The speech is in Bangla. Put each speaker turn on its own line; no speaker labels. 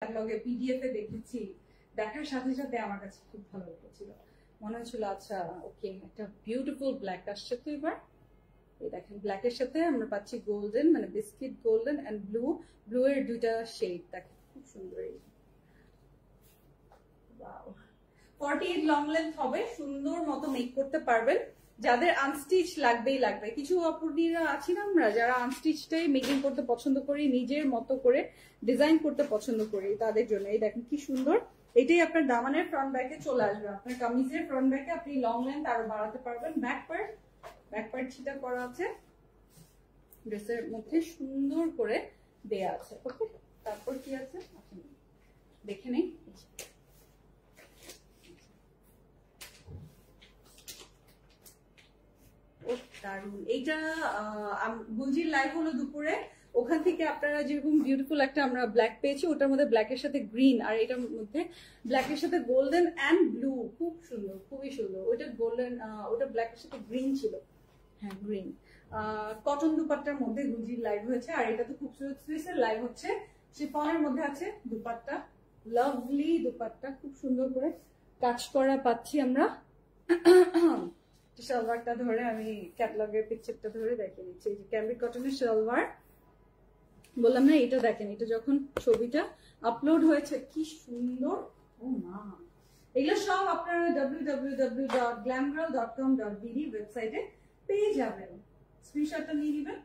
ক্যাটালগে পিডিএফ এ দেখেছি, দেখার সাথে সাথে আমার কাছে খুব ভালো লেগেছিল। মনে হচ্ছিল আচ্ছা ওকে একটা বিউটিফুল ব্ল্যাক আসছে। তো এবার এই দেখেন ব্ল্যাকের সাথে আমরা পাচ্ছি গোল্ডেন, মানে biscuit golden and blue. Blue এর দুইটা শেড দেখেন, খুব সুন্দর। এই ওয়াও, 48 লং লেন্থ হবে, সুন্দর মতো মেক করতে পারবেন। যাদের আনস্টিচ লাগবেই লাগবে, কিছু আপুরা আছি না আমরা যারা আনস্টিচটাই মেকিং করতে পছন্দ করি, নিজের মতো করে ডিজাইন করতে পছন্দ করি, তাদের জন্য এই দেখেন কি সুন্দর। এটাই আপনার দামানের ফ্রন্ট ব্যাকে চলে আসবে, আপনার কামিজের ফ্রন্ট ব্যাকে আপনি লং লেন্থ আরো বাড়াতে পারবেন। ব্যাক পার্ট ছিটা করা আছে, ড্রেসের মধ্যে সুন্দর করে দেয়া আছে। ওকে, তারপর কি আছে দেখে নেই। দারুন, এইটা গুলজির লাইভ হলো দুপুরে, ওখান থেকে আপনারা যেরকম বিউটিফুল একটা আমরা ব্ল্যাক পেয়েছি, ওটার মধ্যে ব্ল্যাকের সাথে গ্রিন, আর এটার মধ্যে ব্ল্যাকের সাথে গোল্ডেন এন্ড ব্লু, খুব সুন্দর, খুবই সুন্দর। ওইটা গোল্ডেন, ওটা ব্ল্যাকের সাথে গ্রিন ছিল, হ্যাঁ গ্রিন। কটন দুপাট্টার মধ্যে গুলজির লাইভ হয়েছে, আর এটা তো খুবসুরত সুইসের লাইভ হচ্ছে। শিফনের মধ্যে আছে দুপাট্টা, লাভলি দুপাট্টা, খুব সুন্দর করে কাজ করা পাচ্ছি আমরা। সালোয়ারটা ধরে আমি ক্যাটালগের পিকচারটা ধরে দেখে নিচ্ছি, এই যে ক্যামব্রিক কটনের সালোয়ার বললাম না, এটা দেখেন, এটা যখন ছবিটা আপলোড হয়েছে কি সুন্দর। ও মা, এগুলো সব আপনারা www.glamgirl.com.bd ওয়েবসাইটে পেয়ে যাবেন। স্ক্রিনশটটা নিয়ে নেবেন।